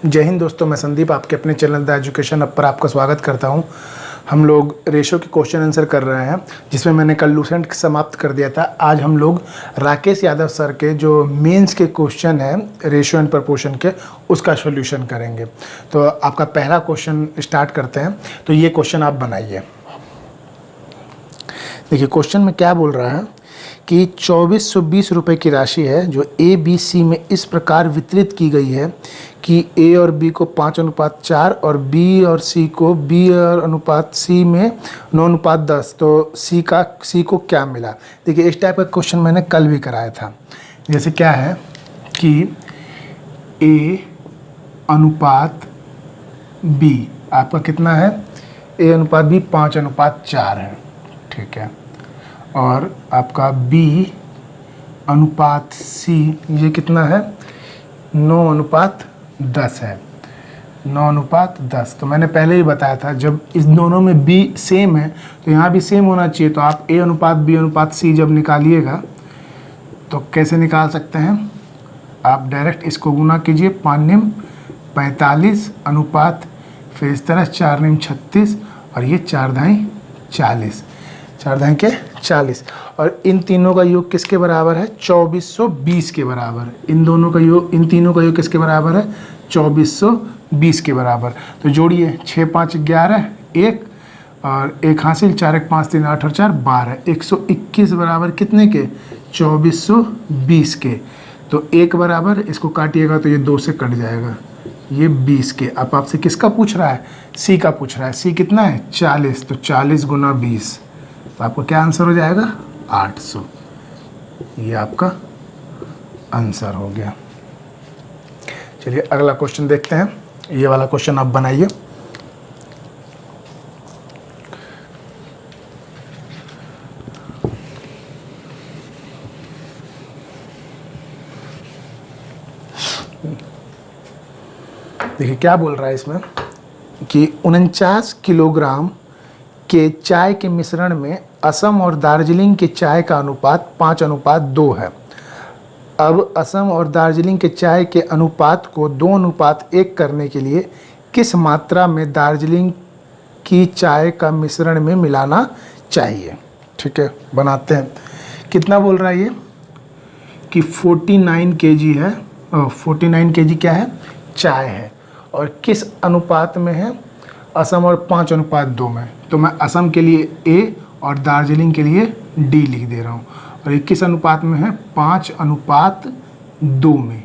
जय हिंद दोस्तों, मैं संदीप आपके अपने चैनल द एजुकेशन अप पर आपका स्वागत करता हूं। हम लोग रेशो के क्वेश्चन आंसर कर रहे हैं, जिसमें मैंने कल लूसेंट समाप्त कर दिया था। आज हम लोग राकेश यादव सर के जो मेंस के क्वेश्चन हैं रेशो एंड प्रपोर्शन के, उसका सॉल्यूशन करेंगे। तो आपका पहला क्वेश्चन स्टार्ट करते हैं। तो ये क्वेश्चन आप बनाइए। देखिए क्वेश्चन में क्या बोल रहा है कि 2420 रुपये की राशि है जो ए बी सी में इस प्रकार वितरित की गई है कि ए और बी को 5:4 और बी और सी को बी और अनुपात सी में 9:10। तो सी को क्या मिला। देखिए इस टाइप का क्वेश्चन मैंने कल भी कराया था। जैसे क्या है कि ए अनुपात बी आपका कितना है, ए अनुपात बी 5:4 है, ठीक है। और आपका B अनुपात C ये कितना है, 9:10 है, 9:10। तो मैंने पहले ही बताया था जब इस दोनों में B सेम है तो यहाँ भी सेम होना चाहिए। तो आप A अनुपात B अनुपात C जब निकालिएगा तो कैसे निकाल सकते हैं, आप डायरेक्ट इसको गुना कीजिए। 5 45 अनुपात, फिर इस तरह 4 36 और ये 4 40, 4 40। और इन तीनों का योग किसके बराबर है, 2420 के बराबर। इन तीनों का योग किसके बराबर है, 2420 के बराबर। तो जोड़िए 6 5 11 1 और 1 हासिल, 4 1 5 3 8 और 4 12, 121 बराबर कितने के, 2420 के। तो 1 बराबर, इसको काटिएगा तो ये 2 से कट जाएगा, ये 20 के। अब आपसे किसका पूछ रहा है, सी का पूछ रहा है। सी कितना है, 40। तो 40 गुना 20, तो आपका क्या आंसर हो जाएगा, 800। ये आपका आंसर हो गया। चलिए अगला क्वेश्चन देखते हैं। ये वाला क्वेश्चन आप बनाइए। देखिए क्या बोल रहा है इसमें कि 49 किलोग्राम के चाय के मिश्रण में असम और दार्जिलिंग के चाय का अनुपात 5:2 है। अब असम और दार्जिलिंग के चाय के अनुपात को 2:1 करने के लिए किस मात्रा में दार्जिलिंग की चाय का मिश्रण में मिलाना चाहिए। ठीक है, बनाते हैं। कितना बोल रहा है ये कि 49 kg है, 49 kg क्या है, चाय है। और किस अनुपात में है, असम और 5:2 में। तो मैं असम के लिए A और दार्जिलिंग के लिए D लिख दे रहा हूँ। और ये किस अनुपात में है, 5:2 में,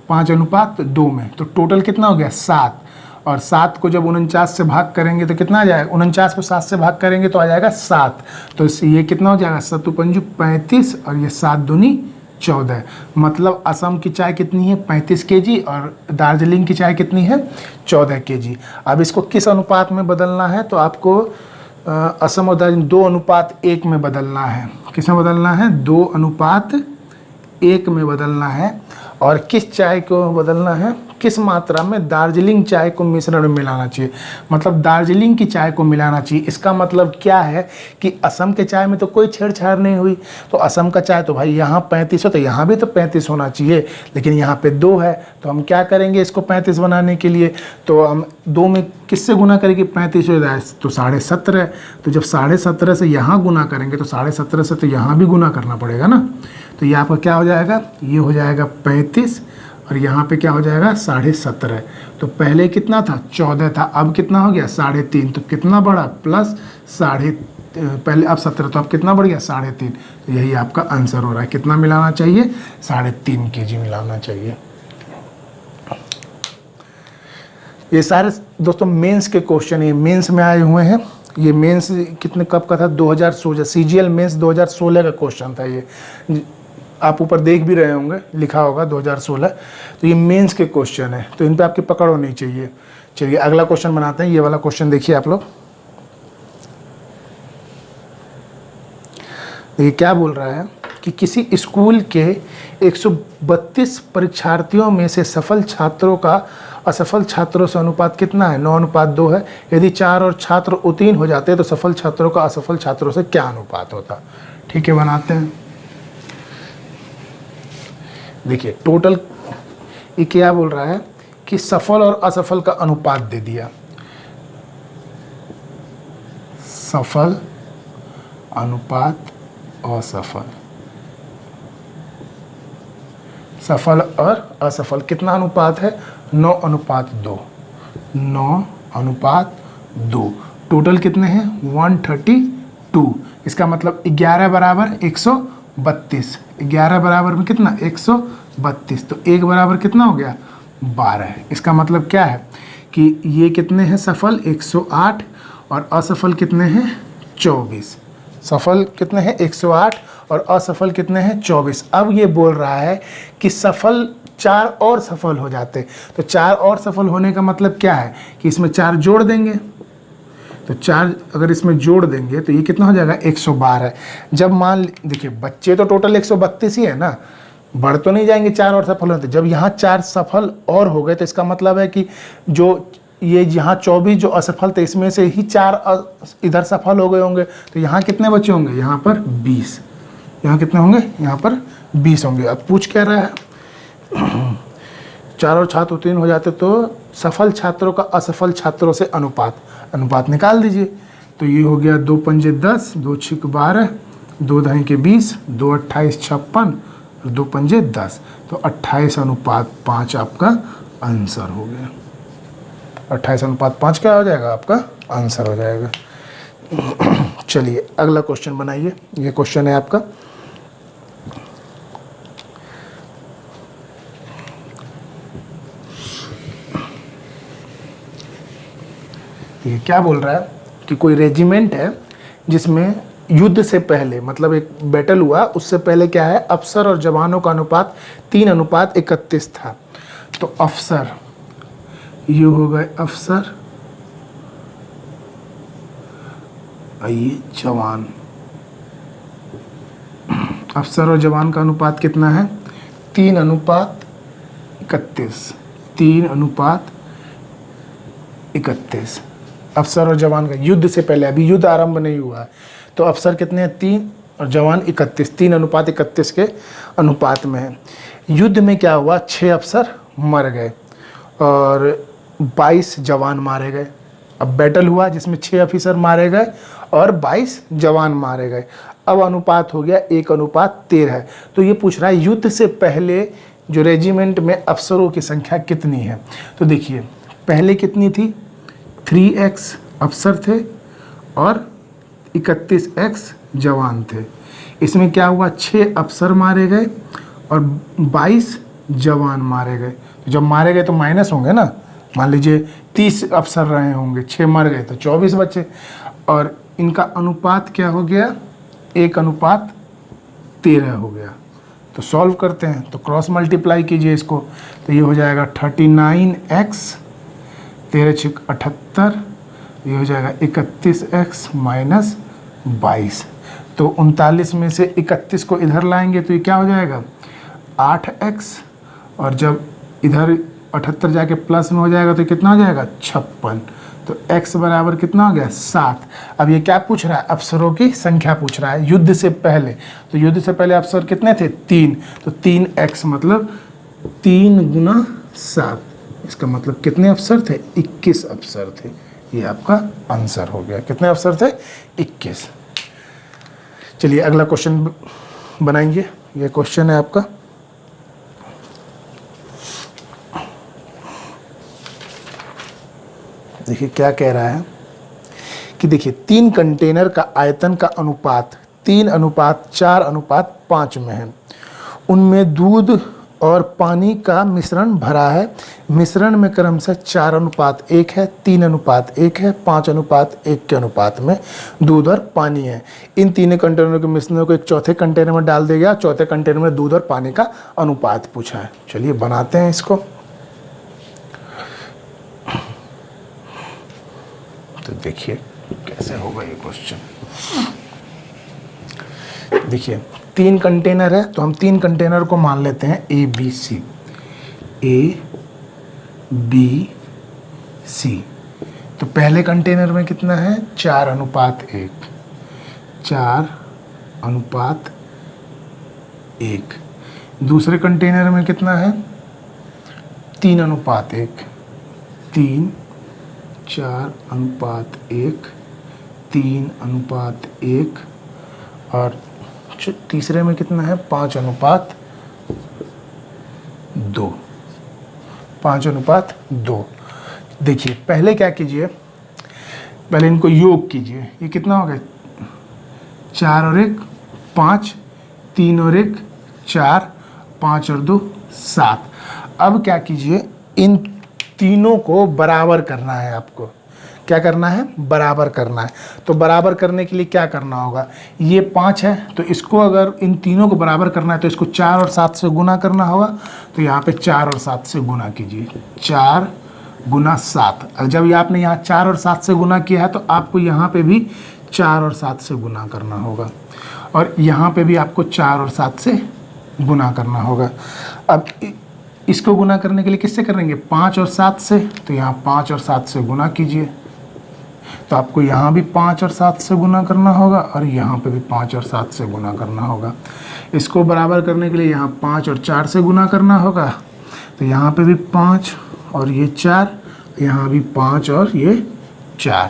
5:2 में। तो टोटल कितना हो गया, 7। और 7 को जब 49 से भाग करेंगे तो कितना आ जाएगा, 49 को 7 से भाग करेंगे तो आ जाएगा 7। तो ये कितना हो जाएगा, 7 पंजू 35 और ये 7 दूनी 14। मतलब असम की चाय कितनी है, 35 kg और दार्जिलिंग की चाय कितनी है, 14 kg। अब इसको किस अनुपात में बदलना है, तो आपको असम और दार्जिलिंग 2:1 में बदलना है। किस में बदलना है, 2:1 में बदलना है। और किस चाय को बदलना है, किस मात्रा में, दार्जिलिंग चाय को मिश्रण में मिलाना चाहिए। मतलब दार्जिलिंग की चाय को मिलाना चाहिए। इसका मतलब क्या है कि असम के चाय में तो कोई छेड़छाड़ नहीं हुई। तो असम का चाय तो भाई यहाँ 35 हो, तो यहाँ भी तो 35 होना चाहिए, लेकिन यहाँ पे 2 है। तो हम क्या करेंगे इसको 35 बनाने के लिए, तो हम 2 में किससे गुना करेंगे, 35 हो जाए तो 17.5। तो जब 17.5 से यहाँ गुना करेंगे तो 17.5 से तो यहाँ भी गुना करना पड़ेगा ना। तो ये आपका क्या हो जाएगा, ये हो जाएगा 35 और यहाँ पे क्या हो जाएगा, 17.5। तो पहले कितना था, 14 था, अब कितना हो गया, 3.5। तो कितना बढ़ा, प्लस पहले अब 17, तो अब कितना बढ़ गया, 3.5। तो यही आपका आंसर हो रहा है। कितना मिलाना चाहिए, 3.5 kg मिलाना चाहिए। ये सारे दोस्तों मेंस के क्वेश्चन, ये मेंस में आए हुए हैं। ये मेंस कितने कब का था, 2016, CGL मेंस 2016 का क्वेश्चन था। ये आप ऊपर देख भी रहे होंगे, लिखा होगा 2016। तो ये मेंस के क्वेश्चन है, तो इन पे आपकी पकड़ होनी चाहिए। चलिए अगला क्वेश्चन बनाते हैं। ये वाला क्वेश्चन देखिए आप लोग। ये क्या बोल रहा है कि किसी स्कूल के 132 परीक्षार्थियों में से सफल छात्रों का असफल छात्रों से अनुपात कितना है, 9:2 है। यदि 4 और छात्र उत्तीर्ण हो जाते हैं तो सफल छात्रों का असफल छात्रों से क्या अनुपात होता। ठीक है, बनाते हैं। देखिए टोटल ये क्या बोल रहा है कि सफल और असफल का अनुपात दे दिया, सफल अनुपात असफल, सफल और असफल कितना अनुपात है? 9:2, 9:2। टोटल कितने हैं? 132। इसका मतलब 11 बराबर 132, 11 बराबर में कितना? 132। तो 1 बराबर कितना हो गया? 12। इसका मतलब क्या है कि ये कितने हैं सफल? 108 और असफल कितने हैं? 24। सफल कितने हैं? 108 और असफल कितने हैं? 24। अब ये बोल रहा है कि सफल 4 और सफल हो जाते, तो 4 और सफल होने का मतलब क्या है कि इसमें 4 जोड़ देंगे, तो 4 अगर इसमें जोड़ देंगे तो ये कितना हो जाएगा? 112। जब मान देखिए बच्चे तो टोटल 132 ही है ना, बढ़ तो नहीं जाएंगे 4 और सफल होते। जब यहाँ 4 सफल और हो गए तो इसका मतलब है कि जो ये यहाँ 24 जो असफल थे इसमें से ही 4 इधर सफल हो गए होंगे, तो यहाँ कितने बचे होंगे? यहाँ पर 20। यहाँ कितने होंगे? यहाँ पर 20 होंगे। अब पूछ क्या रहा है? 4 और छात्र 3 हो जाते तो सफल छात्रों का असफल छात्रों से अनुपात निकाल दीजिए। तो ये हो गया 2 पंजे 10, 2 छिक 12, 2 दही के 20, 2 28 56 और 2 पंजे 10, तो 28:5 आपका आंसर हो गया। 28:5 क्या हो जाएगा? आपका आंसर हो जाएगा। चलिए अगला क्वेश्चन बनाइए। ये क्वेश्चन है आपका, ये क्या बोल रहा है कि कोई रेजिमेंट है जिसमें युद्ध से पहले, मतलब एक बैटल हुआ उससे पहले क्या है, अफसर और जवानों का अनुपात 3:31 था। तो अफसर, ये हो गए अफसर, ये जवान। अफसर और जवान का अनुपात कितना है? 3:31, 3:31। अफसर और जवान का युद्ध से पहले, अभी युद्ध आरंभ नहीं हुआ है, तो अफसर कितने हैं? 3 और जवान 31, 3:31 के अनुपात में है। युद्ध में क्या हुआ? 6 अफसर मर गए और 22 जवान मारे गए। अब बैटल हुआ जिसमें 6 अफसर मारे गए और 22 जवान मारे गए। अब अनुपात हो गया 1:13। तो ये पूछ रहा है युद्ध से पहले जो रेजिमेंट में अफसरों की संख्या कितनी है। तो देखिए पहले कितनी थी? 3x अफसर थे और 31x जवान थे। इसमें क्या हुआ? 6 अफसर मारे गए और 22 जवान मारे गए। तो जब मारे गए तो माइनस होंगे ना, मान लीजिए 30 अफसर रहे होंगे, 6 मर गए तो 24 बचे, और इनका अनुपात क्या हो गया? 1:13 हो गया। तो सॉल्व करते हैं, तो क्रॉस मल्टीप्लाई कीजिए इसको, तो ये हो जाएगा 39x, 13 छिक 78, ये हो जाएगा 31x माइनस 22। तो 39 में से 31 को इधर लाएंगे तो ये क्या हो जाएगा? 8x, और जब इधर 78 जाके प्लस में हो जाएगा तो कितना हो जाएगा? 56। तो x बराबर कितना हो गया? 7। अब ये क्या पूछ रहा है? अफसरों की संख्या पूछ रहा है युद्ध से पहले। तो युद्ध से पहले अफसर कितने थे? 3। तो 3x मतलब 3 × 7, इसका मतलब कितने अफसर थे? 21 अफसर थे। ये आपका आंसर हो गया। कितने अफसर थे? 21। चलिए अगला क्वेश्चन बनाएंगे। ये क्वेश्चन है आपका, देखिए क्या कह रहा है कि देखिए 3 कंटेनर का आयतन का अनुपात 3:4:5 में है। उनमें दूध और पानी का मिश्रण भरा है। मिश्रण में क्रमशः 4:1 है, 3:1 है, 5:1 के अनुपात में दूध और पानी है। इन तीनों कंटेनरों के मिश्रण को एक चौथे कंटेनर में डाल दिया गया। चौथे कंटेनर में दूध और पानी का अनुपात पूछा है। चलिए बनाते हैं इसको। तो देखिए कैसे होगा ये क्वेश्चन। देखिए 3 कंटेनर है तो हम 3 कंटेनर को मान लेते हैं A B C, A B C। तो पहले कंटेनर में कितना है? 4:1, 4:1। दूसरे कंटेनर में कितना है? 3:1, 3, 4:1, 3:1 और तीसरे में कितना है 5:2, 5:2। देखिए पहले क्या कीजिए, पहले इनको योग कीजिए। ये कितना हो गया 4 और 1 5, 3 और 1 4, 5 और 2 7। अब क्या कीजिए, इन तीनों को बराबर करना है आपको। क्या करना है, बराबर करना है। तो बराबर करने के लिए क्या करना होगा, ये 5 है तो इसको अगर इन तीनों को बराबर करना है तो इसको 4 और 7 से गुना करना होगा। तो यहाँ पे 4 और 7 से गुना कीजिए, 4 गुना 7। जब ये आपने यहाँ 4 और 7 से गुना किया है तो आपको यहाँ पे भी 4 और 7 से गुना करना होगा और यहाँ पे भी आपको 4 और 7 से गुना करना होगा। अब इसको गुना करने के लिए किससे करेंगे, 5 और 7 से। तो यहाँ 5 और 7 से गुना कीजिए तो आपको यहाँ भी 5 और 7 से गुना करना होगा और यहाँ पे भी 5 और 7 से गुना करना होगा। इसको बराबर करने के लिए यहाँ 5 और 4 से गुना करना होगा। तो यहाँ पे भी 5 और ये 4, यहाँ भी 5 और ये 4।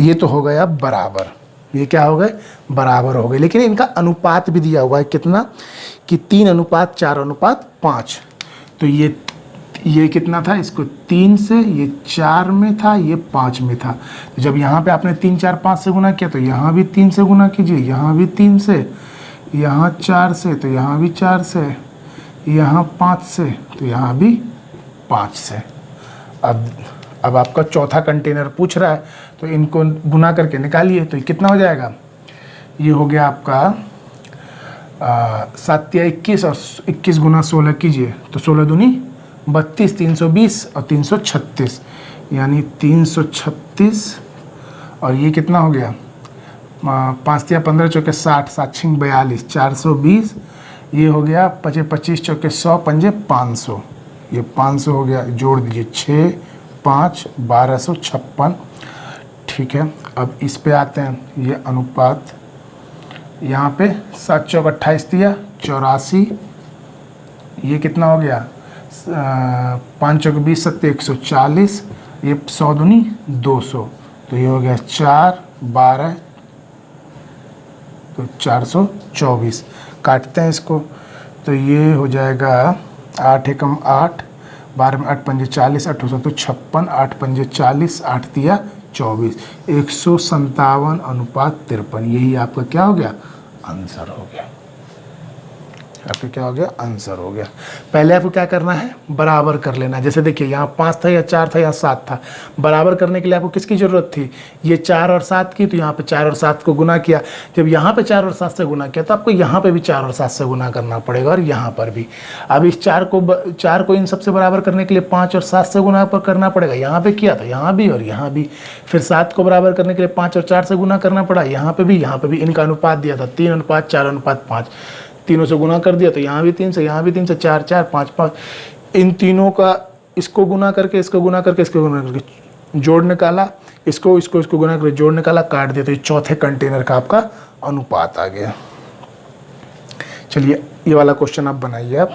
ये तो हो गया बराबर। ये क्या हो गए, बराबर हो गए। लेकिन इनका अनुपात भी दिया हुआ है कितना, कि 3:4:5। तो ये कितना था, इसको 3 से, ये 4 में था, ये 5 में था। तो जब यहाँ पे आपने 3 4 5 से गुना किया तो यहाँ भी 3 से गुना कीजिए, यहाँ भी 3 से, यहाँ 4 से तो यहाँ भी 4 से, यहाँ 5 से तो यहाँ भी 5 से। अब आपका चौथा कंटेनर पूछ रहा है तो इनको गुना करके निकालिए। तो ये कितना हो जाएगा, ये हो गया आपका 7 या 21 और 21 गुना 16 कीजिए तो 16 दूनी 32, 320 और 336, यानी 336। और ये कितना हो गया 5 या 15 चौके 60, 7 6 42, 420। ये हो गया 25 चौके 100, 5 500, ये 500 हो गया। जोड़ दीजिए 6 5 1256। ठीक है, अब इस पे आते हैं। ये अनुपात यहाँ पे 7 चौक 28 दिया 84। ये कितना हो गया 5 चौक 20 7 140। ये 100 दूनी 200 तो ये हो गया 4 12 तो 424। काटते हैं इसको तो ये हो जाएगा 8 एकम 8, 12 में 8 पंजे 40, 8 तो 56, 8 पंजे 40, 8 दिया 24, 157:53। यही आपका क्या हो गया, आंसर हो गया। आपका क्या हो गया, आंसर हो गया। पहले आपको क्या करना है, बराबर कर लेना है। जैसे देखिए यहाँ 5 था या 4 था या 7 था। बराबर करने के लिए आपको किसकी ज़रूरत थी, ये 4 और 7 की। तो यहाँ पे 4 और 7 को गुना किया। जब यहाँ पे 4 और 7 से गुना किया तो आपको यहाँ पे भी 4 और 7 से गुना करना पड़ेगा और यहाँ पर भी। अब इस 4 को इन सबसे बराबर करने के लिए 5 और 7 से गुना करना पड़ेगा। यहाँ पर किया तो यहाँ भी और यहाँ भी। फिर 7 को बराबर करने के लिए 5 और 4 से गुना करना पड़ा, यहाँ पर भी यहाँ पर भी। इनका अनुपात दिया था 3:4:5। तीनों से गुना कर दिया तो यहाँ भी 3 से, यहाँ भी 3 से, 4 4 5 5। इन तीनों का इसको गुना करके, इसको गुना करके, इसको गुना करके जोड़ निकाला, इसको गुना करके जोड़ निकाला, काट दिया। तो ये चौथे कंटेनर का आपका अनुपात आ गया। चलिए ये वाला क्वेश्चन आप बनाइए। आप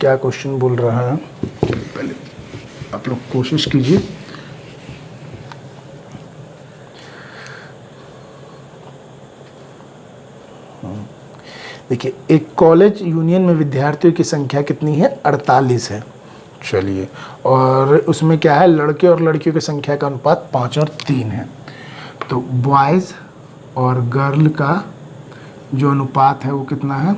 क्या क्वेश्चन बोल रहा है, पहले आप लोग कोशिश कीजिए। देखिए एक कॉलेज यूनियन में विद्यार्थियों की संख्या कितनी है, 48 है। चलिए, और उसमें क्या है, लड़के और लड़कियों की संख्या का अनुपात 5 और 3 है। तो बॉयज़ और गर्ल का जो अनुपात है वो कितना है,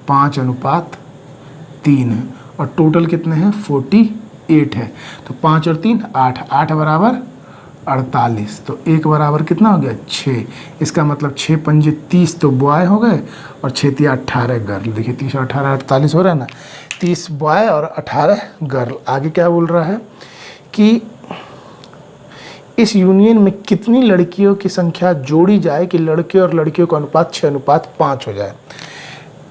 5:3 है। और टोटल कितने हैं, 48 है। तो 5 और 3 8, 8 बराबर 48। तो 1 बराबर कितना हो गया, 6। इसका मतलब 6 पंजे 30 तो बॉय हो गए और 6 तिया 18 गर्ल। देखिए 30 और 18 48 हो रहा है ना, 30 बॉय और 18 गर्ल। आगे क्या बोल रहा है कि इस यूनियन में कितनी लड़कियों की संख्या जोड़ी जाए कि लड़के और लड़कियों का अनुपात 6:5 हो जाए।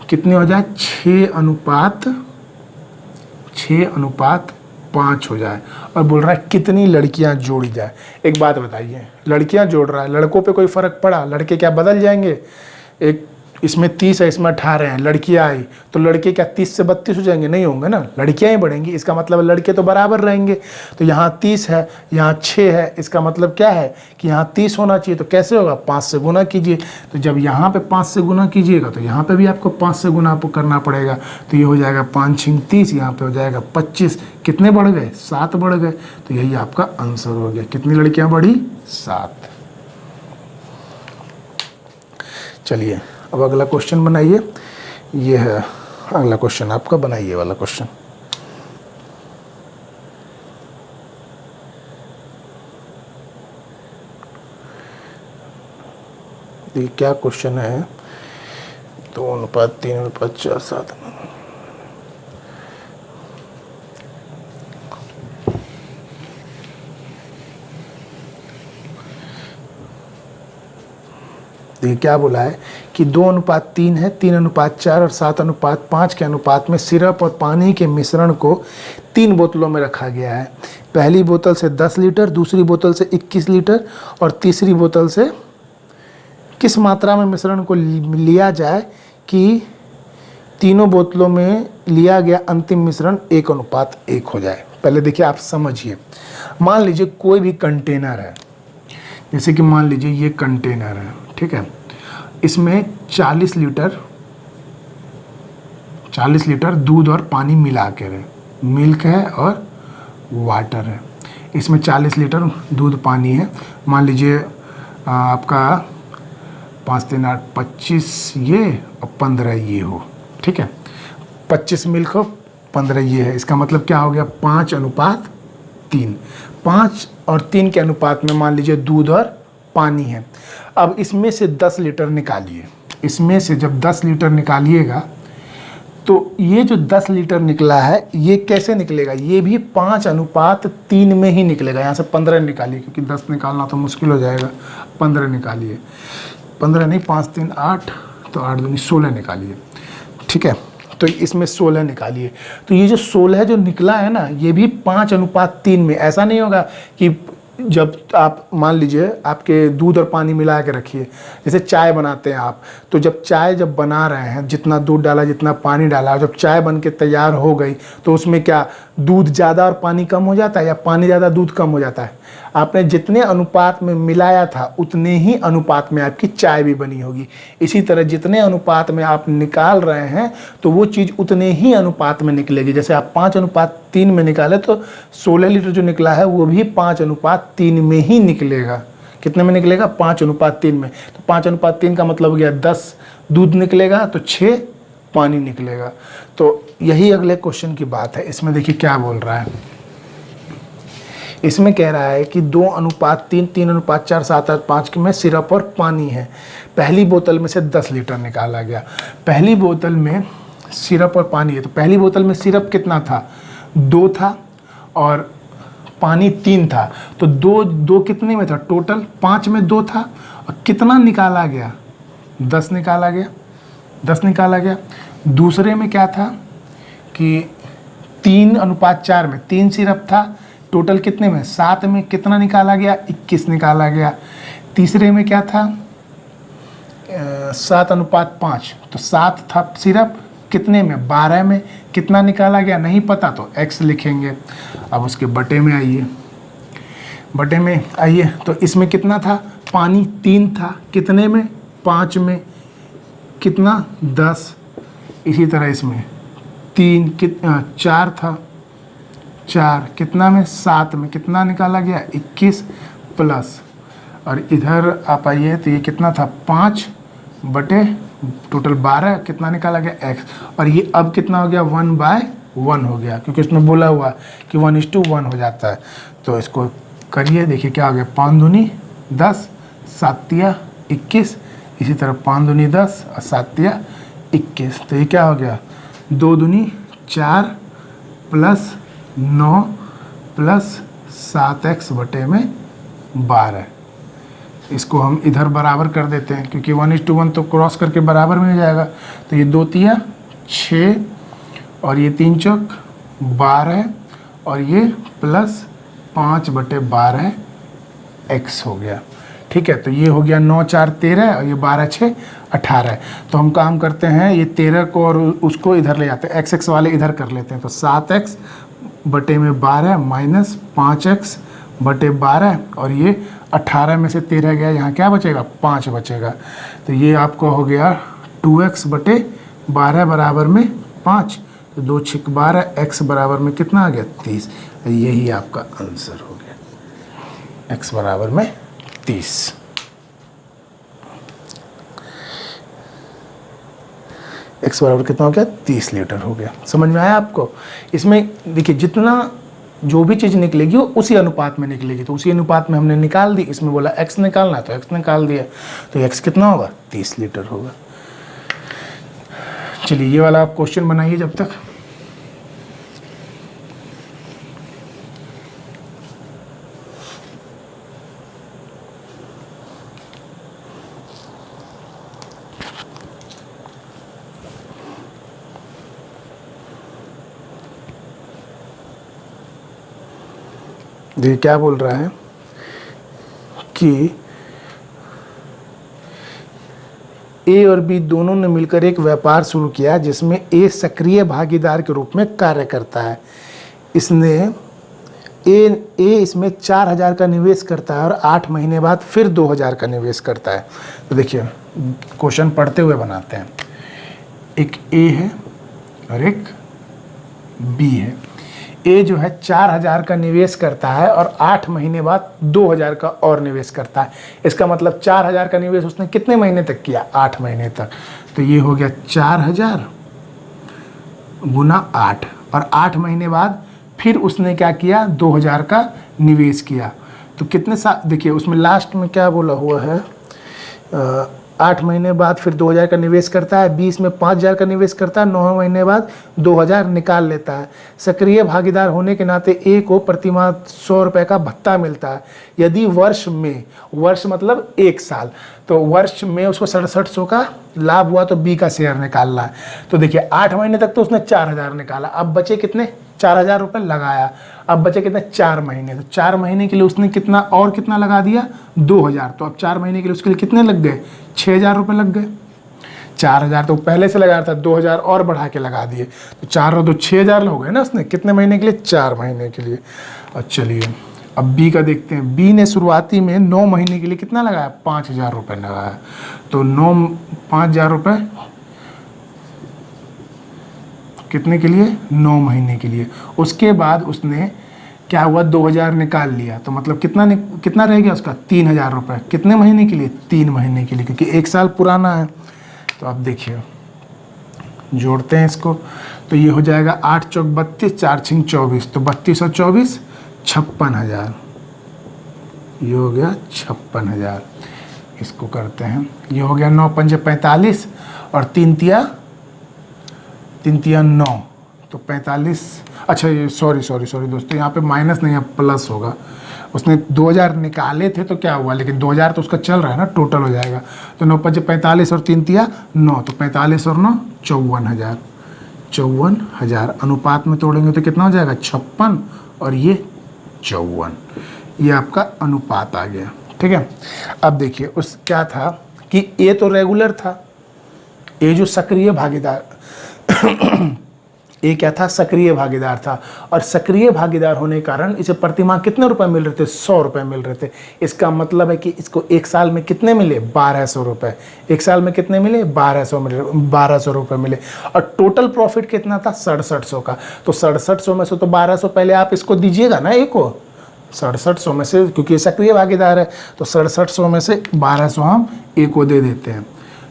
कितनी हो जाए, 6:5 हो जाए। और बोल रहा है कितनी लड़कियां जोड़ी जाए। एक बात बताइए, लड़कियां जोड़ रहा है, लड़कों पे कोई फ़र्क पड़ा, लड़के क्या बदल जाएंगे, एक इसमें 30 है, इसमें 18 हैं, लड़कियां आई तो लड़के क्या 30 से 32 हो जाएंगे? नहीं होंगे ना, लड़कियां ही बढ़ेंगी। इसका मतलब लड़के तो बराबर रहेंगे। तो यहाँ 30 है, यहाँ 6 है, इसका मतलब क्या है कि यहाँ 30 होना चाहिए। तो कैसे होगा? 5 से गुना कीजिए। तो जब यहाँ पे 5 से गुना कीजिएगा तो यहाँ पे भी आपको 5 से गुना करना पड़ेगा। तो ये हो जाएगा 5 × 30, यहाँ पे हो जाएगा 25। कितने बढ़ गए? 7 बढ़ गए। तो यही आपका आंसर हो गया। कितनी लड़कियां बढ़ी? 7। चलिए अब अगला क्वेश्चन बनाइए। ये है अगला क्वेश्चन आपका, बनाइए वाला क्वेश्चन। ये क्या क्वेश्चन है? 2:3:4:7। ये क्या बोला है कि 2:3 है, 3:4 और 7:5 के अनुपात में सिरप और पानी के मिश्रण को 3 बोतलों में रखा गया है। पहली बोतल से 10 लीटर, दूसरी बोतल से 21 लीटर और तीसरी बोतल से किस मात्रा में मिश्रण को लिया जाए कि तीनों बोतलों में लिया गया अंतिम मिश्रण 1:1 हो जाए। पहले देखिए, आप समझिए। मान लीजिए कोई भी कंटेनर है, जैसे कि मान लीजिए ये कंटेनर है, ठीक है। इसमें 40 लीटर दूध और पानी मिला के है, मिल्क है और वाटर है। इसमें 40 लीटर दूध पानी है। मान लीजिए आपका 5 3 8 25 ये और 15 ये हो, ठीक है। 25 मिल्क हो, 15 ये है। इसका मतलब क्या हो गया? 5:3। 5 और 3 के अनुपात में मान लीजिए दूध और पानी है। अब इसमें से 10 लीटर निकालिए। इसमें से जब 10 लीटर निकालिएगा तो ये जो 10 लीटर निकला है ये कैसे निकलेगा? ये भी 5:3 में ही निकलेगा। यहाँ से 15 निकालिए, क्योंकि 10 निकालना तो मुश्किल हो जाएगा। 15 निकालिए, 15 नहीं, 5 3 8, तो 8 दूनी 16 निकालिए, ठीक है। तो इसमें 16 निकालिए। तो ये जो 16 जो निकला है ना, ये भी 5:3 में। ऐसा नहीं होगा कि जब आप मान लीजिए आपके दूध और पानी मिला के रखिए, जैसे चाय बनाते हैं आप, तो जब बना रहे हैं, जितना दूध डाला जितना पानी डाला, जब चाय बन के तैयार हो गई तो उसमें क्या दूध ज़्यादा और पानी कम हो जाता है या पानी ज़्यादा दूध कम हो जाता है? आपने जितने अनुपात में मिलाया था उतने ही अनुपात में आपकी चाय भी बनी होगी। इसी तरह जितने अनुपात में आप निकाल रहे हैं तो वो चीज़ उतने ही अनुपात में निकलेगी। जैसे आप 5:3 में निकाले तो 16 लीटर जो निकला है वो भी 5:3 में ही निकलेगा। कितने में निकलेगा? 5:3 में। तो 5:3 का मतलब हो गया 10 दूध निकलेगा तो 6 पानी निकलेगा। तो यही अगले क्वेश्चन की बात है। इसमें देखिए क्या बोल रहा है। इसमें कह रहा है कि 2:3, 3:4, 7:5 में सिरप और पानी है। पहली बोतल में से 10 लीटर निकाला गया। पहली बोतल में सिरप और पानी है, तो पहली बोतल में सिरप कितना था? 2 था और पानी 3 था। तो 2 कितने में था? टोटल 5 में 2 था। और कितना निकाला गया? 10 निकाला गया। 10 निकाला गया। दूसरे में क्या था कि 3:4 में 3 सिरप था। टोटल कितने में? 7 में कितना निकाला गया? 21 निकाला गया। तीसरे में क्या था? 7:5, तो 7 था सिरप, कितने में? 12 में। कितना निकाला गया? नहीं पता तो x लिखेंगे। अब उसके बटे में आइए, बटे में आइए। तो इसमें कितना था? पानी 3 था, कितने में? 5 में। कितना? 10। इसी तरह इसमें 4 था, 4 कितना में? 7 में। कितना निकाला गया? 21 प्लस, और इधर आप आइए तो ये कितना था? 5 बटे टोटल 12, कितना निकाला गया? x। और ये अब कितना हो गया? 1/1 हो गया, क्योंकि इसमें बोला हुआ कि 1:1 हो जाता है। तो इसको करिए, देखिए क्या हो गया? 5 दूनी 10, 7 तिया 21। इसी तरह 5 दूनी 10 और 7 तिया 21। तो ये क्या हो गया? 2 दूनी 4 प्लस 9 प्लस 7x बटे में 12। इसको हम इधर बराबर कर देते हैं, क्योंकि 1:1 तो क्रॉस करके बराबर में हो जाएगा। तो ये 2 तिया 6 और ये 3 चौक 12 और ये प्लस 5 बटे 12 x हो गया, ठीक है, तो ये हो गया 9 4 13 और ये 12 6 18। तो हम काम करते हैं, ये 13 को और उसको इधर ले जाते हैं, एक्स एक्स वाले इधर कर लेते हैं। तो 7x बटे में 12 माइनस 5x बटे 12 और ये 18 में से 13 गया, यहाँ क्या बचेगा 5 बचेगा। तो ये आपको हो गया 2x बटे 12 बराबर में 5। तो 2 6 12, x बराबर में कितना आ गया 30। यही आपका आंसर हो गया, x बराबर में 30। x बराबर कितना हो गया 30 लीटर हो गया। समझ में आया आपको? इसमें देखिए जितना जो भी चीज़ निकलेगी वो उसी अनुपात में निकलेगी, तो उसी अनुपात में हमने निकाल दी। इसमें बोला x निकालना है तो x निकाल दिया, तो x कितना होगा 30 लीटर होगा। चलिए ये वाला आप क्वेश्चन बनाइए जब तक। देखिए क्या बोल रहा है कि ए और बी दोनों ने मिलकर एक व्यापार शुरू किया जिसमें ए सक्रिय भागीदार के रूप में कार्य करता है। इसने ए इसमें 4000 का निवेश करता है और 8 महीने बाद फिर 2000 का निवेश करता है। तो देखिए क्वेश्चन पढ़ते हुए बनाते हैं। एक ए है और एक बी है। ए जो है 4000 का निवेश करता है और 8 महीने बाद 2000 का और निवेश करता है। इसका मतलब 4000 का निवेश उसने कितने महीने तक किया 8 महीने तक। तो ये हो गया 4000 गुना 8 और 8 महीने बाद फिर उसने क्या किया 2000 का निवेश किया। तो कितने साल देखिए उसमें लास्ट में क्या बोला हुआ है 8 महीने बाद फिर 2000 का निवेश करता है, 20 में 5000 का निवेश करता है, 9 महीने बाद 2000 निकाल लेता है। सक्रिय भागीदार होने के नाते ए को प्रतिमाह 100 रुपये का भत्ता मिलता है। यदि वर्ष मतलब 1 साल, तो वर्ष में उसको 6700 का लाभ हुआ तो बी का शेयर निकालना है। तो देखिए 8 महीने तक तो उसने 4000 निकाला, अब बचे कितने 4000 रुपये लगाया, अब बचे कितने 4 महीने। तो 4 महीने के लिए उसने कितना लगा दिया 2000। तो अब 4 महीने के लिए उसके लिए कितने लग गए 6000 रुपये लग गए। 4000 तो पहले से लगाया था, 2000 और बढ़ा के लगा दिए, तो 4 और 2 6000 हो गए ना उसने। कितने महीने के लिए 4 महीने के लिए। और चलिए अब बी का देखते हैं। बी ने शुरुआती में 9 महीने के लिए कितना लगाया 5000 रुपये लगाया। तो 5000 रुपये कितने के लिए 9 महीने के लिए। उसके बाद उसने क्या हुआ 2000 निकाल लिया, तो मतलब कितना रह गया उसका 3000 रुपये। कितने महीने के लिए 3 महीने के लिए, क्योंकि 1 साल पुराना है। तो अब देखिए जोड़ते हैं इसको, तो ये हो जाएगा 8 चौक 32, 4 छिंग 24, तो 32 और 24 56,000। ये हो गया 56,000। इसको करते हैं, ये हो गया 9 पंजे 45 और 3 तिया 9, तो 45। अच्छा ये सॉरी दोस्तों, यहाँ पे माइनस नहीं है प्लस होगा। उसने 2000 निकाले थे तो क्या हुआ, लेकिन 2000 तो उसका चल रहा है ना, टोटल हो जाएगा। तो 9 पंजे 45 और 3 तिया 9, तो 45 और 9 54,000। 54,000 अनुपात में तोड़ेंगे तो कितना हो जाएगा 56 और ये 54। ये आपका अनुपात आ गया। ठीक है, अब देखिए उस क्या था कि ए तो रेगुलर था, ए जो सक्रिय भागीदार ए क्या था सक्रिय भागीदार था, और सक्रिय भागीदार होने के कारण इसे प्रतिमाह कितने रुपए मिल रहे थे 100 रुपये मिल रहे थे। इसका मतलब है कि इसको 1 साल में कितने मिले 1200 रुपये। 1 साल में कितने मिले 1200 रुपये मिले। और टोटल प्रॉफिट कितना था 6700 का। तो 6700 में से तो 1200 पहले आप इसको दीजिएगा ना ए को, 6700 में से, क्योंकि ये सक्रिय भागीदार है, तो 6700 में से 1200 हम ए को दे देते हैं।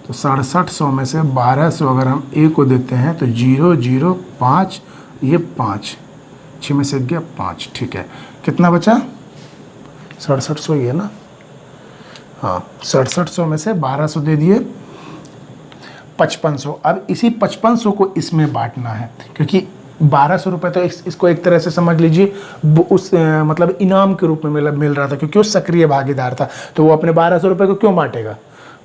तो 6700 में से 1200 अगर हम ए को देते हैं तो 0 0 5, ये 5, 6 में से गया 5। ठीक है, कितना बचा 6700 ही है ना। हाँ 6700 में से 1200 दे दिए 5500। अब इसी 5500 को इसमें बांटना है, क्योंकि 1200 रुपये तो इसको एक तरह से समझ लीजिए उस मतलब इनाम के रूप में मिल रहा था, क्योंकि वो सक्रिय भागीदार था। तो वो अपने 1200 रुपये को क्यों बांटेगा,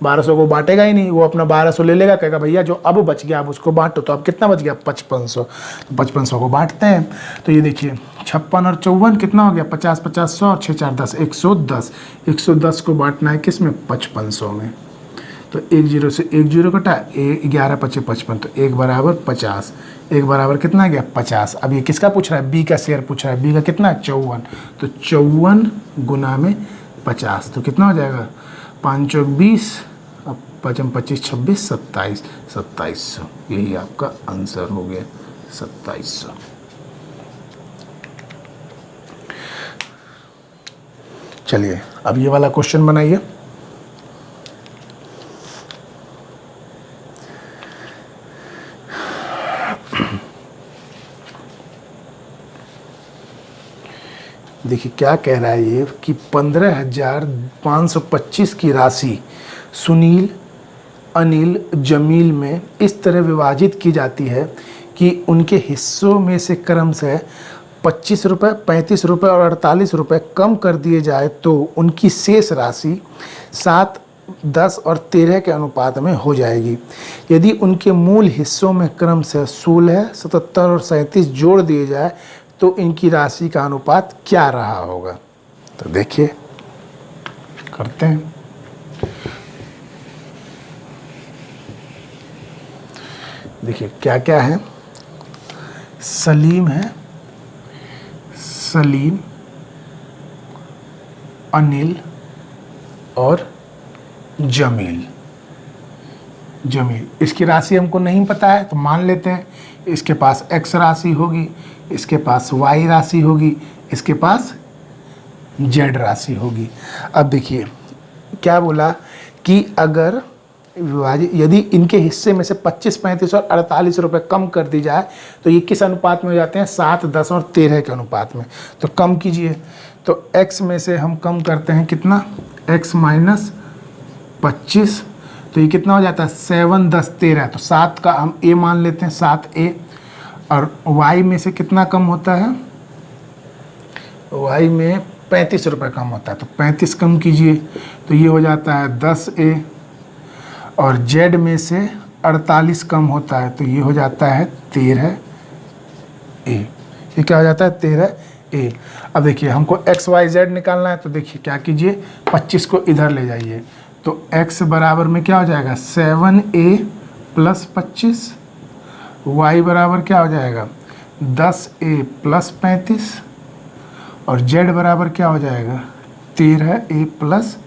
1200 को बांटेगा ही नहीं, वो अपना 1200 ले लेगा, कहेगा भैया जो अब बच गया अब उसको बांटो। तो अब कितना बच गया 5500, तो 5500 को बांटते हैं। तो ये देखिए 56 और 54 कितना हो गया 50 50 100 और 6 4 10 110। 110 को बांटना है किस में 5500 में। तो 1 0 से 1 0 कटा, 11 5 55, तो 1 बराबर 50। 1 बराबर कितना आ गया 50। अब ये किसका पूछ रहा है, बी का शेयर पूछ रहा है। बी का कितना है 54, तो 54 गुना में 50 तो कितना हो जाएगा 5 चौक 20, अब 5 25 26 27, 2700। यही आपका आंसर हो गया 2700। चलिए अब ये वाला क्वेश्चन बनाइए। देखिए क्या कह रहा है ये कि 15,525 की राशि सुनील, अनिल, जमील में इस तरह विभाजित की जाती है कि उनके हिस्सों में से क्रमशः 25 रुपये, 35 रुपये और 48 रुपये कम कर दिए जाए तो उनकी शेष राशि 7, 10 और 13 के अनुपात में हो जाएगी। यदि उनके मूल हिस्सों में क्रमशः 16, 77 और 37 जोड़ दिए जाए तो इनकी राशि का अनुपात क्या रहा होगा। तो देखिए करते हैं। देखिए क्या क्या है, सलीम है, सलीम, अनिल और जमील। जमील इसकी राशि हमको नहीं पता है तो मान लेते हैं इसके पास x राशि होगी, इसके पास y राशि होगी, इसके पास z राशि होगी। अब देखिए क्या बोला कि अगर विभाजित यदि इनके हिस्से में से 25, 35 और 48 रुपये कम कर दी जाए तो ये किस अनुपात में हो जाते हैं 7, 10 और 13 के अनुपात में। तो कम कीजिए, तो x में से हम कम करते हैं कितना x माइनस 25, तो ये कितना हो जाता है 7, 10, 13। तो 7 का हम a मान लेते हैं 7a, और y में से कितना कम होता है, y में 35 रुपये कम होता है, तो 35 कम कीजिए तो ये हो जाता है 10a, और z में से 48 कम होता है तो ये हो जाता है 13a। ये क्या हो जाता है 13a। अब देखिए हमको x y z निकालना है, तो देखिए क्या कीजिए 25 को इधर ले जाइए, तो x बराबर में क्या हो जाएगा 7a प्लस 25, y बराबर क्या हो जाएगा 10a प्लस 35, और z बराबर क्या हो जाएगा 13a प्लस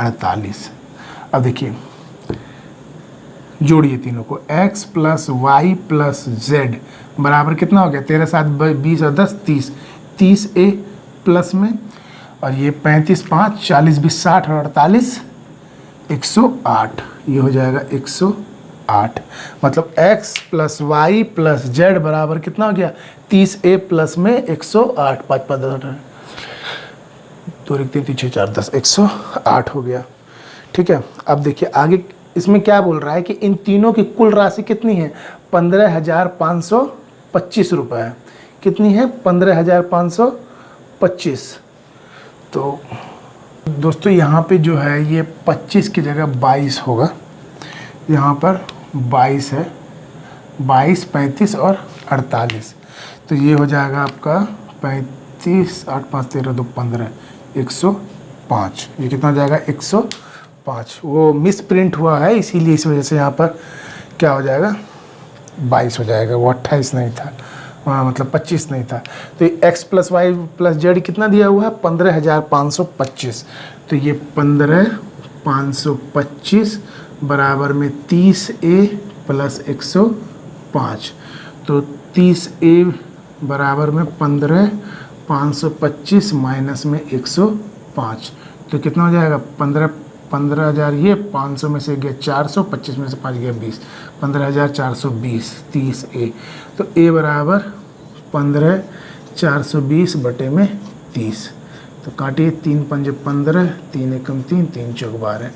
48। अब देखिए जोड़िए तीनों को, x plus Y plus z बराबर कितना हो गया 13 7 20 और 10 30, 30a प्लस में, और ये 35 5 40 20 60 और 48 108, ये हो जाएगा 108। मतलब x plus Y plus z बराबर कितना हो गया 30a प्लस में 108, 5 5 10 2 3 3 6 4 10 108 हो गया। ठीक है, अब देखिए आगे इसमें क्या बोल रहा है कि इन तीनों की कुल राशि कितनी है 15,525 रुपये है। कितनी है 15,525। तो दोस्तों यहाँ पे जो है ये 25 की जगह 22 होगा, यहाँ पर 22 है, 22, 35 और 48, तो ये हो जाएगा आपका 35, 8 5 13 2 15, 105। ये कितना हो जाएगा 105। वो मिस प्रिंट हुआ है इसीलिए इस वजह से यहाँ पर क्या हो जाएगा 22 हो जाएगा, वो 28 नहीं था, मतलब 25 नहीं था। तो ये x plus Y plus Z कितना दिया हुआ है 15,525, तो ये 15,525 बराबर में 30a प्लस 105, तो 30a बराबर में 15,525 माइनस में 105, तो कितना हो जाएगा 15,000, ये 500 में से गया 400, 25 में से 5 गया 20, 15,420, 30a, तो a बराबर 15,420 बटे में 30, तो काटिए 3 पंजे 15, 3 एकम 3, 3 चौक 12,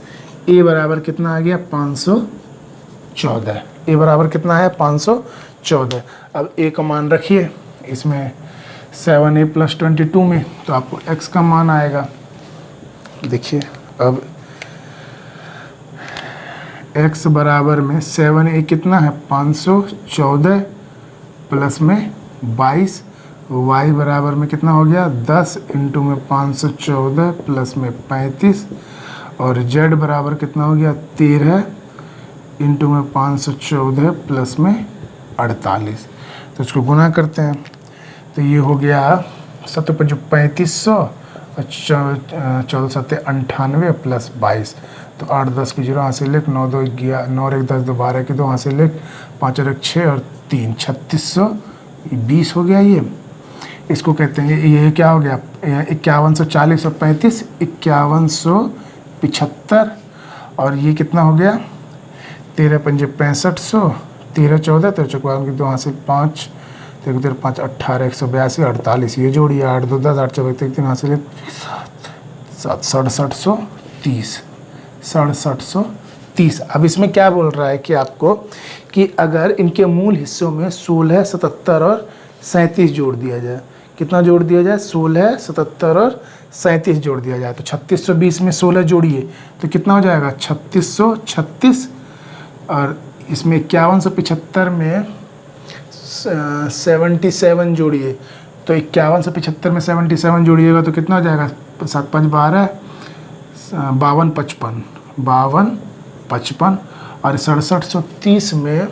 a बराबर कितना आ गया 514। a बराबर कितना है 514। अब a का मान रखिए इसमें 7a प्लस 22 में, तो आपको x का मान आएगा। देखिए अब x बराबर में 7 ये कितना है 514 प्लस में 22, y बराबर में कितना हो गया 10 इंटू में 514 प्लस में 35, और z बराबर कितना हो गया 13 इंटू में 514 प्लस में 48। तो इसको गुना करते हैं तो ये हो गया 3500 और 14 सत्ते 98 प्लस 22, तो 8 10 की 0 यहाँ से लिख, 9 2 11 9 1 10 2 12 की 2 यहाँ से लिख, 5 और 1 6 और 3 3620 हो गया। ये इसको कहते हैं ये क्या हो गया 5140 और 35 5175, और ये कितना हो गया 13 पंजे 6500, 13 14 13 चौका की 2 यहाँ से 5 13 5 18 182 48, ये जोड़िए 8 2 10 8 4 3 यहाँ से ले 6730 6730। अब इसमें क्या बोल रहा है कि आपको कि अगर इनके मूल हिस्सों में 16 77 और 37 जोड़ दिया जाए, कितना जोड़ दिया जाए 16 77 और 37 जोड़ दिया जाए, तो 3620 में 16 जोड़िए तो कितना हो जाएगा 3636, और इसमें 5175 में 77 जोड़िए तो 5175 में 77 जोड़िएगा तो कितना हो जाएगा 7 5 12 52 55, और 6730 में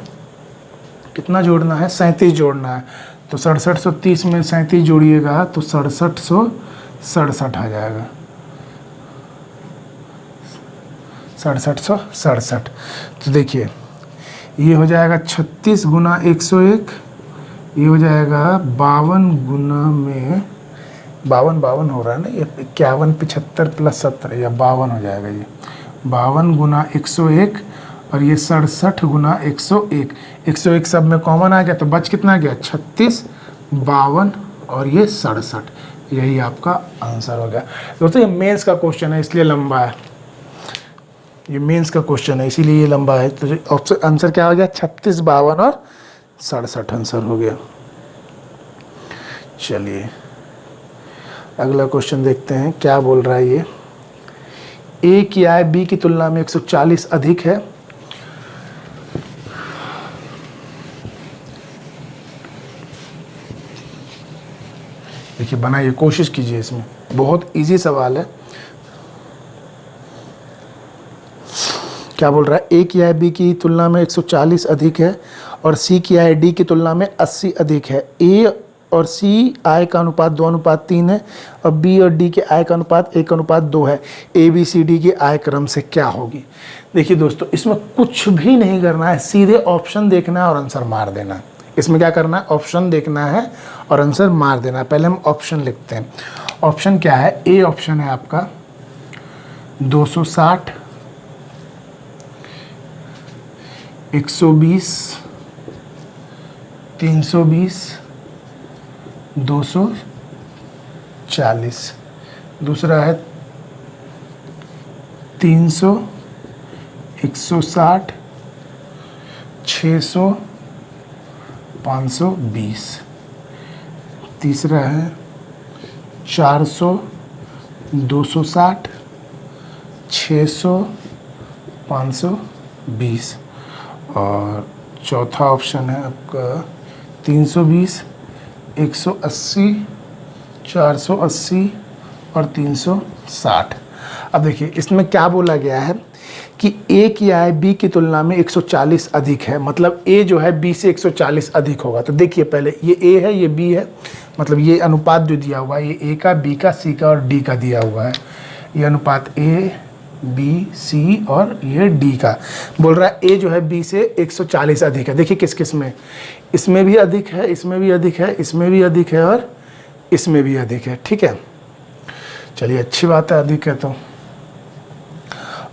कितना जोड़ना है 37 जोड़ना है, तो 6730 में 37 जोड़िएगा तो 6767 आ जाएगा 6767। तो देखिए ये हो जाएगा 36 गुना 101, ये हो जाएगा 52 गुना में 52 हो रहा है ना, ये 51 75 प्लस 70 या 52 हो जाएगा, ये 52 गुना 101 और ये 67 गुना 101, 101 सब में कॉमन आ गया तो बच कितना गया 36 52 और ये 67, यही आपका आंसर हो गया। दोस्तों ये मेंस का क्वेश्चन है इसलिए लंबा है, ये मेंस का क्वेश्चन है इसीलिए ये लंबा है, तो ऑप्शन आंसर क्या हो गया 36 52 और 67 आंसर हो गया। चलिए अगला क्वेश्चन देखते हैं क्या बोल रहा है ये। ए की आय बी की तुलना में 140 अधिक है, देखिए बनाइए कोशिश कीजिए, इसमें बहुत इजी सवाल है। क्या बोल रहा है ए की आय बी की तुलना में 140 अधिक है और सी की आय डी की तुलना में 80 अधिक है। ए और सी आय का अनुपात 2:3 है और बी और डी के आय का अनुपात 1:2 है। ए बी सी डी की आय क्रम से क्या होगी। देखिए दोस्तों इसमें कुछ भी नहीं करना है, सीधे ऑप्शन देखना है और आंसर मार देना है। इसमें क्या करना है ऑप्शन देखना है और आंसर मार देना है। पहले हम ऑप्शन लिखते हैं। ऑप्शन क्या है, ए ऑप्शन है आपका 260 120 320 240। दूसरा है 300 160 600 520। तीसरा है 400 260 600 520। और चौथा ऑप्शन है आपका 320 180 480 और 360। अब देखिए इसमें क्या बोला गया है कि ए की आय बी की तुलना में 140 अधिक है, मतलब ए जो है बी से 140 अधिक होगा। तो देखिए पहले ये ए है ये बी है, मतलब ये अनुपात जो दिया हुआ है ये ए का बी का सी का और डी का दिया हुआ है। ये अनुपात ए बी सी और ये डी का बोल रहा है। ए जो है बी से 140 अधिक है। देखिए किस किस में, इसमें भी अधिक है इसमें भी अधिक है इसमें भी अधिक है और इसमें भी अधिक है। ठीक है चलिए अच्छी बात है अधिक है तो।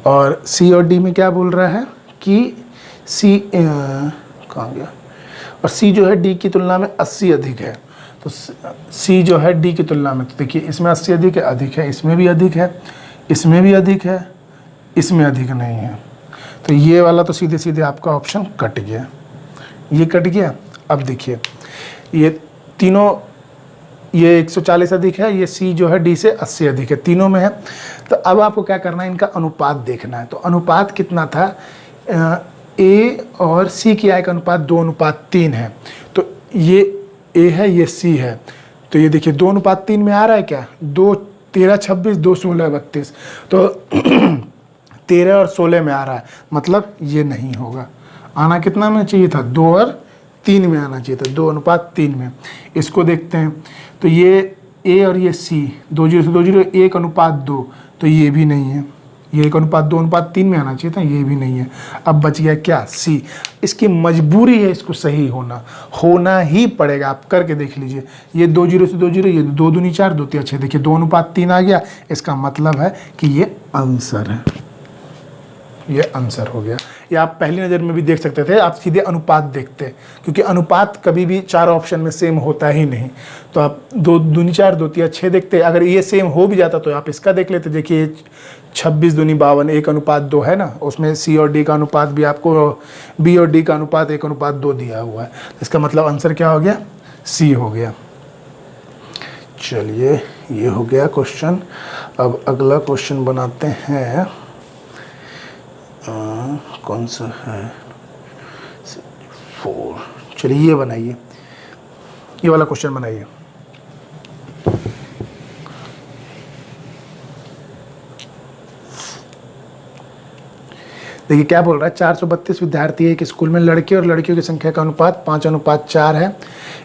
और सी और डी में क्या बोल रहा है कि सी कहाँ गया, और सी जो है डी की तुलना में 80 अधिक है। तो सी जो है डी की तुलना में, तो देखिए इसमें 80 अधिक है इसमें भी अधिक है इसमें भी अधिक है इसमें अधिक नहीं है। तो ये वाला तो सीधे सीधे आपका ऑप्शन कट गया, ये कट गया। अब देखिए ये तीनों, ये 140 अधिक है, ये सी जो है डी से 80 अधिक है, तीनों में है। तो अब आपको क्या करना है इनका अनुपात देखना है। तो अनुपात कितना था, ए और सी की आय का अनुपात 2:3 है। तो ये ए है, ये सी है, तो ये देखिए 2:3 में आ रहा है क्या, 2 13 26 2 16 32, तो 13 और 16 में आ रहा है, मतलब ये नहीं होगा। आना कितना में चाहिए था, 2 और 3 में आना चाहिए था, 2:3 में। इसको देखते हैं, तो ये ए और ये सी 2:0 से 2:0 1:2, तो ये भी नहीं है, ये 1:2:3 में आना चाहिए था, ये भी नहीं है। अब बच गया क्या, सी। इसकी मजबूरी है इसको सही होना ही पड़ेगा, आप करके देख लीजिए। ये 2:0 से 2:0, ये 2 दूनी 4 2 3 6, देखिए 2:3 आ गया, इसका मतलब है कि ये आंसर है, ये आंसर हो गया। या आप पहली नज़र में भी देख सकते थे, आप सीधे अनुपात देखते, क्योंकि अनुपात कभी भी 4 ऑप्शन में सेम होता ही नहीं। तो आप 2 दूनी 4 2 3 6 देखते, अगर ये सेम हो भी जाता तो आप इसका देख लेते। देखिए 26 दूनी 52 1:2 है ना, उसमें सी और डी का अनुपात भी आपको, बी और डी का अनुपात 1:2 दिया हुआ है। इसका मतलब आंसर क्या हो गया, सी हो गया। चलिए ये हो गया क्वेश्चन। अब अगला क्वेश्चन बनाते हैं, कौन सा है, 4। चलिए ये बनाइए, ये वाला क्वेश्चन बनाइए। देखिए क्या बोल रहा है, 432 विद्यार्थी है एक स्कूल में, लड़के और लड़कियों की संख्या का अनुपात 5:4 है।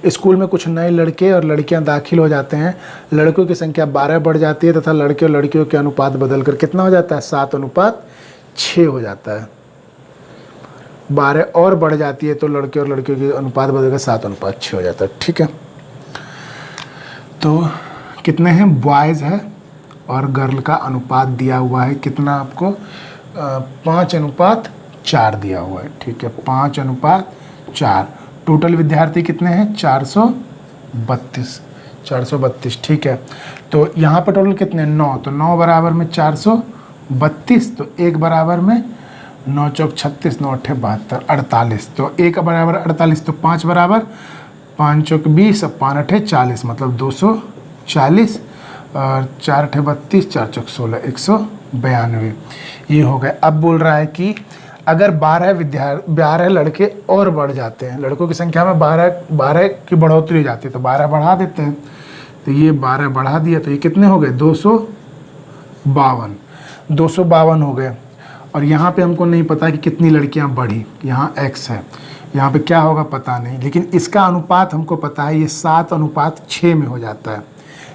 स्कूल में कुछ नए लड़के और लड़कियां दाखिल हो जाते हैं, लड़कों की संख्या 12 बढ़ जाती है तथा लड़के और लड़कियों के अनुपात बदलकर कितना हो जाता है, 7:6 हो जाता है। 12 और बढ़ जाती है तो लड़के और लड़कियों के अनुपात बदलकर 7:6 हो जाता है। ठीक है, तो कितने हैं, बॉयज़ है और गर्ल का अनुपात दिया हुआ है कितना आपको, 5:4 दिया हुआ है। ठीक है, 5:4। टोटल विद्यार्थी कितने हैं, 432। ठीक है, तो यहाँ पर टोटल कितने, 9, तो 9 बराबर में 432, तो 1 बराबर में 9 चौक 36, 9 अट्ठे 72, 48, तो 1 बराबर 48, तो 5 बराबर 5 चौक 20, 5 अट्ठे 40, मतलब 240, और 4 अट्ठे 32, 4 चौक 16, 192। ये हो गए। अब बोल रहा है कि अगर 12 लड़के और बढ़ जाते हैं, लड़कों की संख्या में 12 की बढ़ोतरी हो जाती है, तो 12 बढ़ा देते हैं, तो ये 12 बढ़ा दिया, तो ये कितने हो गए, 252 हो गए। और यहाँ पे हमको नहीं पता कि कितनी लड़कियाँ बढ़ी, यहाँ x है, यहाँ पे क्या होगा पता नहीं, लेकिन इसका अनुपात हमको पता है, ये 7:6 में हो जाता है।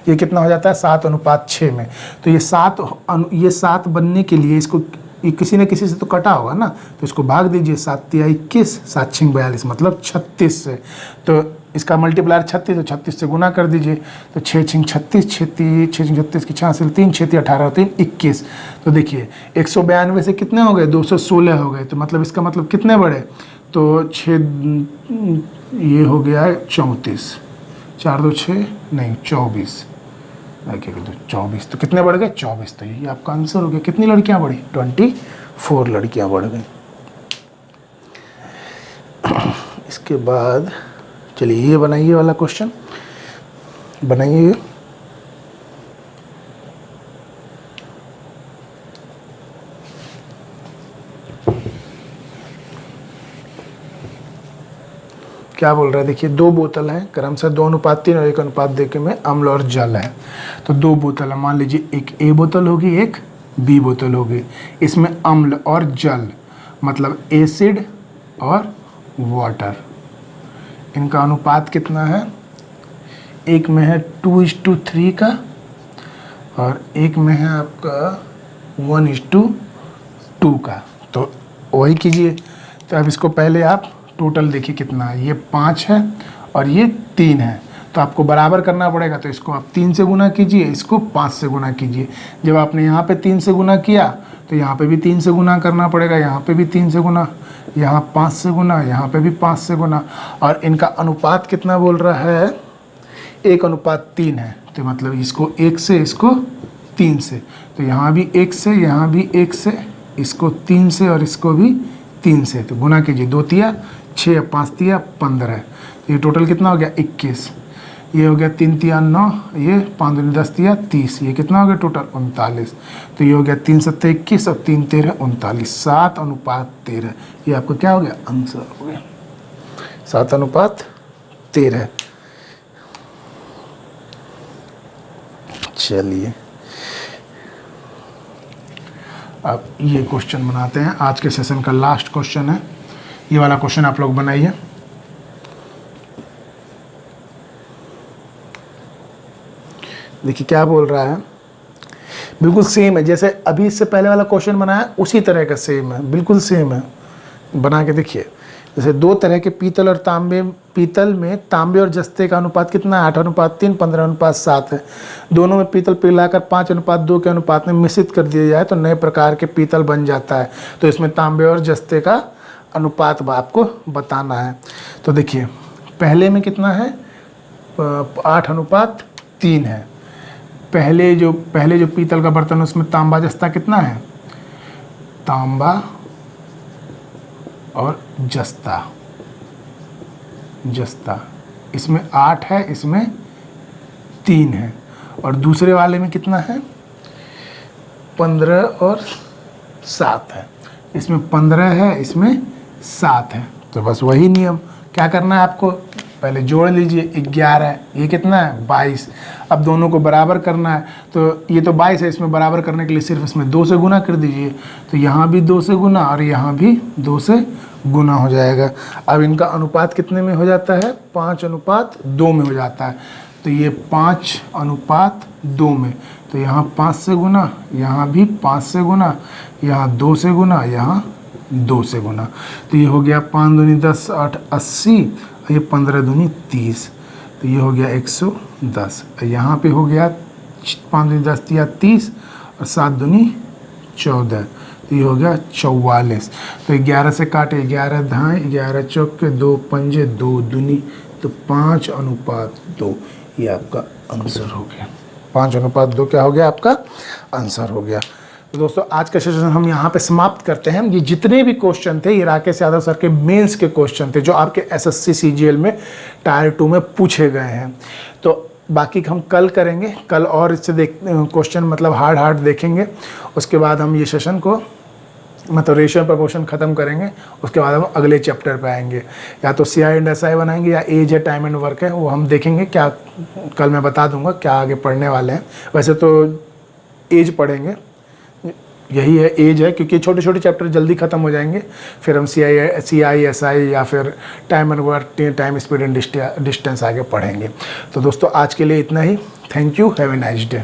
ये कितना हो जाता है, 7:6 में। तो ये 7 बनने के लिए इसको किसी न किसी से तो कटा होगा ना, तो इसको भाग दीजिए, 7 × 21, 7 × 42, मतलब 36 से। तो इसका मल्टीप्लायर 36, तो 36 से गुना कर दीजिए, तो 6 × 36, 6 × 36 की 6 से 3, 6 × 18 3 21। तो देखिए 192 से कितने हो गए, 216 हो गए। तो मतलब इसका मतलब कितने बढ़े, तो 6, ये हो गया 34, 4 2 6 नहीं 24, 24, तो कितने बढ़ गए, 24। तो यही आपका आंसर हो गया। कितनी लड़कियां बढ़ी, 24 लड़कियां बढ़ गई। इसके बाद चलिए ये बनाइए वाला क्वेश्चन, बनाइए। क्या बोल रहा है, देखिए 2 बोतल हैं, क्रमशः 2:3 और 1:2 में अम्ल और जल है। तो 2 बोतल है, मान लीजिए एक ए बोतल होगी, एक बी बोतल होगी। इसमें अम्ल और जल मतलब एसिड और वाटर, इनका अनुपात कितना है, एक में है 2:3 का और एक में है आपका 1:2 का। तो वही कीजिए। तो अब इसको पहले आप टोटल देखिए कितना है, ये 5 है और ये 3 है, तो आपको बराबर करना पड़ेगा। तो इसको आप 3 से गुना कीजिए, इसको 5 से गुना कीजिए। जब आपने यहाँ पे 3 से गुना किया तो यहाँ पे भी 3 से गुना करना पड़ेगा, यहाँ पे भी 3 से गुना, यहाँ 5 से गुना, यहाँ पे भी 5 से गुना। और इनका अनुपात कितना बोल रहा है, 1:3 है। तो मतलब इसको 1 से, इसको 3 से, तो यहाँ भी 1 से, यहाँ भी 1 से, इसको 3 से और इसको भी 3 से। तो गुना कीजिए, 2 × 3 = 6, 5 × 3 = 15। तो ये टोटल कितना हो गया, 21। ये हो गया 3 तिया 9, ये 5 दूनी 10 तिया 30, ये कितना हो गया टोटल 39। तो ये हो गया 3 सत्ते 21 और 3 तेरह 39, 7:13। ये आपका क्या हो गया आंसर हो गया 7:13। चलिए अब ये क्वेश्चन बनाते हैं, आज के सेशन का लास्ट क्वेश्चन है। ये वाला क्वेश्चन आप लोग बनाइए। देखिए क्या बोल रहा है, बिल्कुल सेम है जैसे अभी इससे पहले वाला क्वेश्चन बनाया उसी तरह का सेम है, बिल्कुल सेम है। बना के देखिए, जैसे 2 तरह के पीतल और तांबे, पीतल में तांबे और जस्ते का अनुपात कितना है 8:3, 15:7 है। दोनों में पीतल पिघलाकर 5:2 के अनुपात में मिश्रित कर दिया जाए तो नए प्रकार के पीतल बन जाता है। तो इसमें तांबे और जस्ते का अनुपात आपको बताना है। तो देखिए पहले में कितना है 8:3 है। पहले जो पीतल का बर्तन उसमें तांबा जस्ता कितना है, तांबा और जस्ता इसमें 8 है, इसमें 3 है। और दूसरे वाले में कितना है 15 और 7 है। इसमें 15 है, इसमें 7 है। तो बस वही नियम, क्या करना है आपको, पहले जोड़ लीजिए 11, ये कितना है 22। अब दोनों को बराबर करना है, तो ये तो 22 है, इसमें बराबर करने के लिए सिर्फ इसमें 2 से गुना कर दीजिए। तो यहाँ भी 2 से गुना और यहाँ भी 2 से गुना हो जाएगा। अब इनका अनुपात कितने में हो जाता है 5:2 में हो जाता है। तो ये 5:2 में, तो यहाँ 5 से गुना, यहाँ भी 5 से गुना, यहाँ 2 से गुना, यहाँ 2 से गुना। तो ये हो गया 5 दूनी 10 8 80, ये 15 दूनी 30, तो ये हो गया 110। यहाँ पे हो गया 5 दूनी 10 तिया 30 और 7 दूनी 14, तो ये हो गया 44। तो 11 से काटे 11 धाएँ, 11 चौके 2 पंजे 2 दूनी, तो 5:2 ये आपका आंसर हो गया। 5:2 क्या हो गया आपका आंसर हो गया। तो दोस्तों आज का सेशन हम यहाँ पे समाप्त करते हैं। ये जितने भी क्वेश्चन थे ये राकेश यादव सर के मेंस के क्वेश्चन थे जो आपके एसएससी सीजीएल में टायर 2 में पूछे गए हैं। तो बाकी हम कल करेंगे, कल और इससे क्वेश्चन मतलब हार्ड देखेंगे। उसके बाद हम ये सेशन को मतलब रेशियो प्रपोर्शन ख़त्म करेंगे। उसके बाद हम अगले चैप्टर पे आएंगे, या तो CI एंड SI बनाएंगे या एज है टाइम एंड वर्क है, वो हम देखेंगे। क्या कल मैं बता दूंगा क्या आगे पढ़ने वाले हैं। वैसे तो एज पढ़ेंगे, यही है एज है, क्योंकि छोटे छोटे चैप्टर जल्दी ख़त्म हो जाएंगे। फिर हम CI SI या फिर time and work, time speed and distance आगे पढ़ेंगे। तो दोस्तों आज के लिए इतना ही। Thank you, have a nice day.